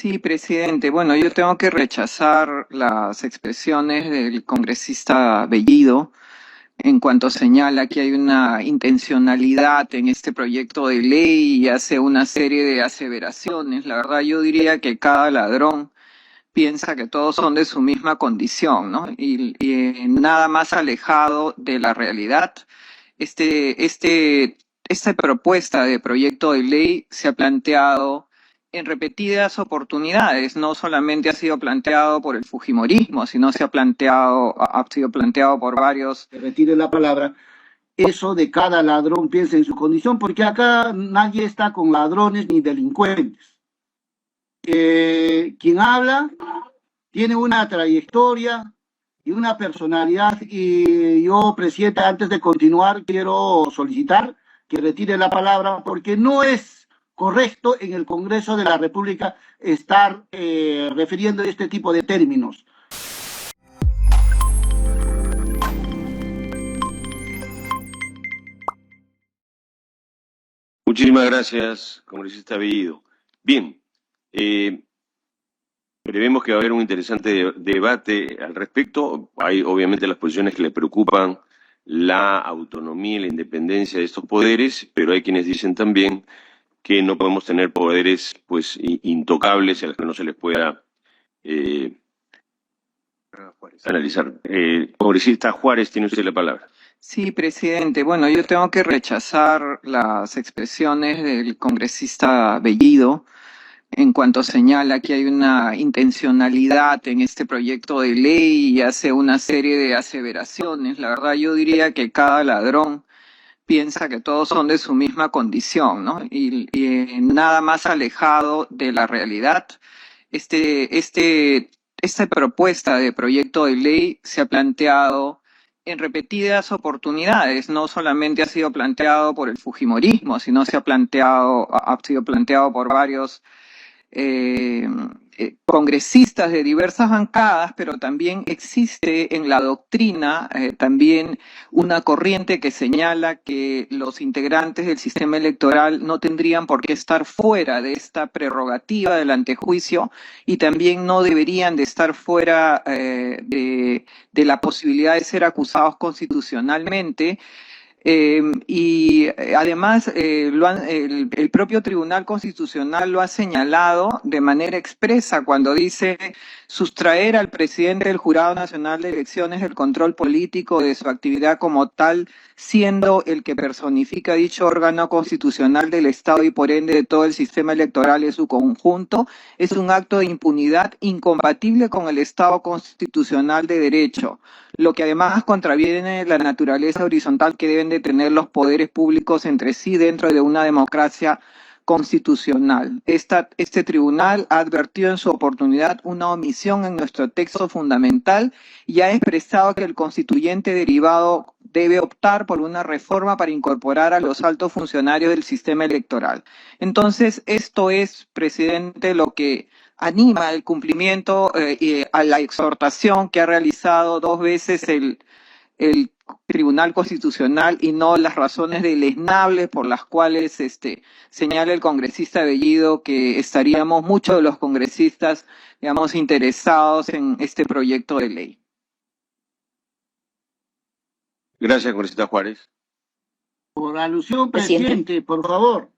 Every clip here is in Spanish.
Sí, presidente. Bueno, yo tengo que rechazar las expresiones del congresista Bellido en cuanto señala que hay una intencionalidad en este proyecto de ley y hace una serie de aseveraciones. La verdad, yo diría que cada ladrón piensa que todos son de su misma condición, ¿no? Y nada más alejado de la realidad. Este, este, esta propuesta de proyecto de ley se ha planteado en repetidas oportunidades. No solamente ha sido planteado por el fujimorismo, sino ha sido planteado por varios. Que retire la palabra, eso de cada ladrón piensa en su condición, porque acá nadie está con ladrones ni delincuentes. Quien habla tiene una trayectoria y una personalidad, y yo, presidente, antes de continuar, quiero solicitar que retire la palabra porque no es correcto en el Congreso de la República estar refiriendo este tipo de términos. Muchísimas gracias, congresista Bellido. Bien, eh, prevemos que va a haber un interesante debate al respecto. Hay obviamente las posiciones que le preocupan la autonomía y la independencia de estos poderes, pero hay quienes dicen también que no podemos tener poderes pues intocables a los que no se les pueda analizar. Congresista Juárez, tiene usted la palabra. Sí, presidente. Bueno, yo tengo que rechazar las expresiones del congresista Bellido en cuanto señala que hay una intencionalidad en este proyecto de ley y hace una serie de aseveraciones. La verdad, yo diría que cada ladrón piensa que todos son de su misma condición, ¿no? Y nada más alejado de la realidad. Esta propuesta de proyecto de ley se ha planteado en repetidas oportunidades. No solamente ha sido planteado por el fujimorismo, sino ha sido planteado por varios eh, congresistas de diversas bancadas, pero también existe en la doctrina también una corriente que señala que los integrantes del sistema electoral no tendrían por qué estar fuera de esta prerrogativa del antejuicio y también no deberían de estar fuera de la posibilidad de ser acusados constitucionalmente. Además, el propio Tribunal Constitucional lo ha señalado de manera expresa cuando dice sustraer al presidente del Jurado Nacional de Elecciones el control político de su actividad como tal, siendo el que personifica dicho órgano constitucional del Estado y por ende de todo el sistema electoral en su conjunto, es un acto de impunidad incompatible con el Estado constitucional de derecho, lo que además contraviene la naturaleza horizontal que deben de tener los poderes públicos entre sí dentro de una democracia constitucional. Este tribunal ha advertido en su oportunidad una omisión en nuestro texto fundamental y ha expresado que el constituyente derivado debe optar por una reforma para incorporar a los altos funcionarios del sistema electoral. Entonces, esto es, presidente, lo que anima el cumplimiento a la exhortación que ha realizado 2 veces el Tribunal Constitucional y no las razones deleznables por las cuales señala el congresista Bellido que estaríamos muchos de los congresistas, digamos, interesados en este proyecto de ley. Gracias, congresista Juárez. Por alusión, presidente, por favor.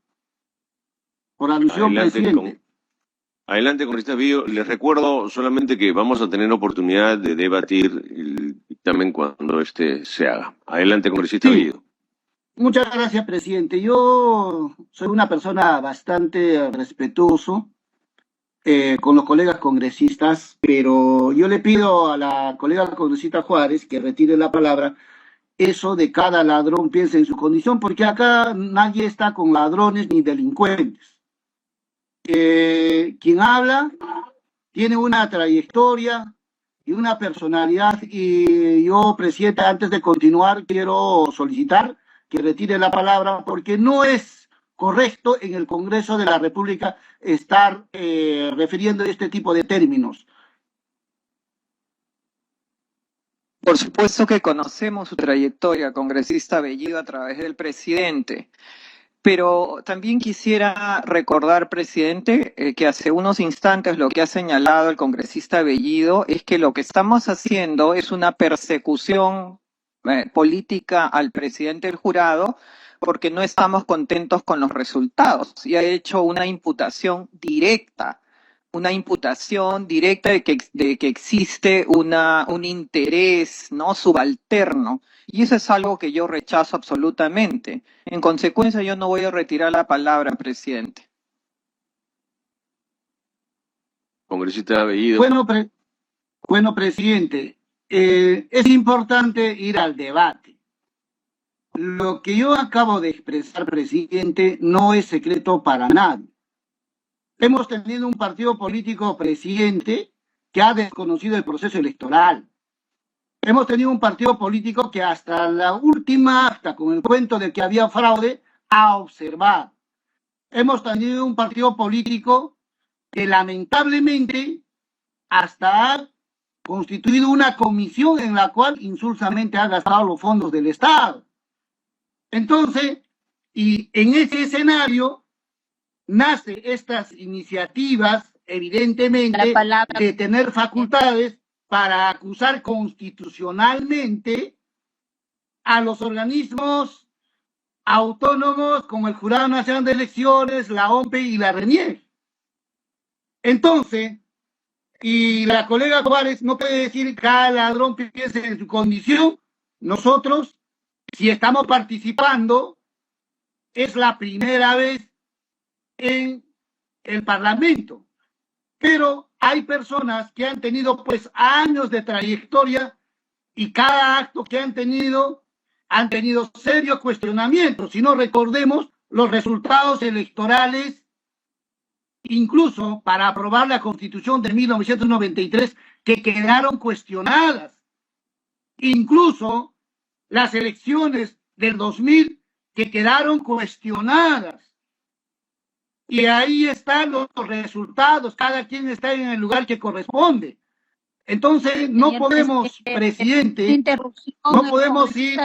Por alusión, presidente. Adelante, congresista Bellido. Les recuerdo solamente que vamos a tener oportunidad de debatir el dictamen cuando se haga. Adelante, congresista Bellido. Muchas gracias, presidente. Yo soy una persona bastante respetuoso con los colegas congresistas, pero yo le pido a la colega congresista Juárez que retire la palabra, eso de cada ladrón piensa en su condición, porque acá nadie está con ladrones ni delincuentes. Quien habla tiene una trayectoria y una personalidad, y yo, presidente, antes de continuar, quiero solicitar que retire la palabra porque no es correcto en el Congreso de la República estar refiriendo este tipo de términos. Por supuesto que conocemos su trayectoria, congresista Bellido, a través del presidente. Pero también quisiera recordar, presidente, que hace unos instantes lo que ha señalado el congresista Bellido es que lo que estamos haciendo es una persecución política al presidente del jurado porque no estamos contentos con los resultados y ha hecho una imputación directa de que existe un interés, ¿no?, subalterno. Y eso es algo que yo rechazo absolutamente. En consecuencia, yo no voy a retirar la palabra, presidente. Congresista Bellido. Bueno, presidente, es importante ir al debate. Lo que yo acabo de expresar, presidente, no es secreto para nadie. Hemos tenido un partido político, presidente, que ha desconocido el proceso electoral. Hemos tenido un partido político que hasta la última acta, con el cuento de que había fraude, ha observado. Hemos tenido un partido político que lamentablemente hasta ha constituido una comisión en la cual insulsamente ha gastado los fondos del Estado. Entonces, y en ese escenario nace estas iniciativas, evidentemente, de tener facultades para acusar constitucionalmente a los organismos autónomos como el Jurado Nacional de Elecciones, la OMPE y la RENIEC. Entonces, y la colega Juárez no puede decir que cada ladrón piense en su condición. Nosotros, si estamos participando, es la primera vez en el Parlamento. Pero hay personas que han tenido pues años de trayectoria y cada acto que han tenido serios cuestionamientos. Si no, recordemos los resultados electorales, incluso para aprobar la Constitución de 1993, que quedaron cuestionadas. Incluso las elecciones del 2000, que quedaron cuestionadas. Y ahí están los resultados, cada quien está en el lugar que corresponde. Entonces, no podemos, presidente, no podemos ir...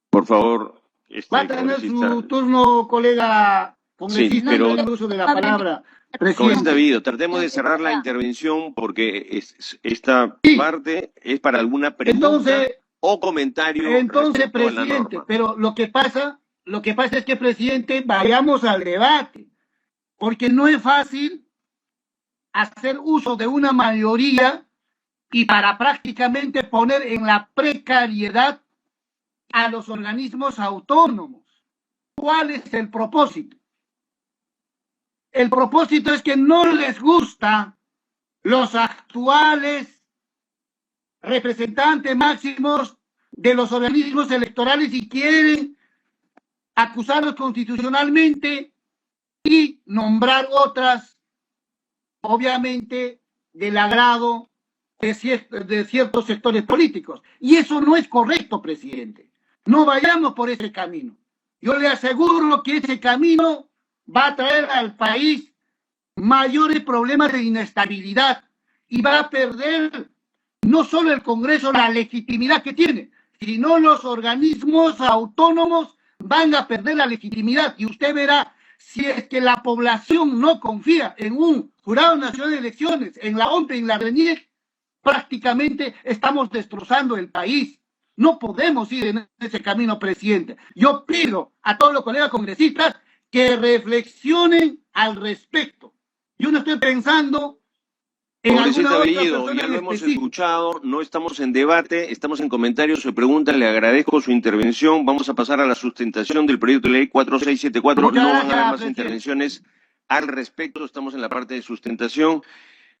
Por favor, va a tener su turno, colega congresista, sí, pero el uso de la palabra. Congresista Bellido, tratemos de cerrar la intervención porque esta parte es para alguna pregunta o comentario. Entonces, presidente, pero lo que pasa es que, presidente, vayamos al debate, porque no es fácil hacer uso de una mayoría y para prácticamente poner en la precariedad a los organismos autónomos. ¿Cuál es el propósito? El propósito es que no les gusta los actuales representantes máximos de los organismos electorales y quieren acusarlos constitucionalmente y nombrar otras, obviamente, del agrado de ciertos sectores políticos. Y eso no es correcto, presidente. No vayamos por ese camino. Yo le aseguro que ese camino va a traer al país mayores problemas de inestabilidad y va a perder no solo el Congreso la legitimidad que tiene, sino los organismos autónomos van a perder la legitimidad. Y usted verá, si es que la población no confía en un Jurado Nacional de Elecciones, en la OMPE, en la RENIEC, prácticamente estamos destrozando el país. No podemos ir en ese camino, presidente. Yo pido a todos los colegas congresistas que reflexionen al respecto. Yo no estoy pensando en Congresista alguna otra Bellido, persona ya lo hemos específica. escuchado, no estamos en debate, estamos en comentarios o preguntas, le agradezco su intervención, vamos a pasar a la sustentación del proyecto de ley 4674, Muchas no van a gracias, haber más presidente. intervenciones al respecto, estamos en la parte de sustentación.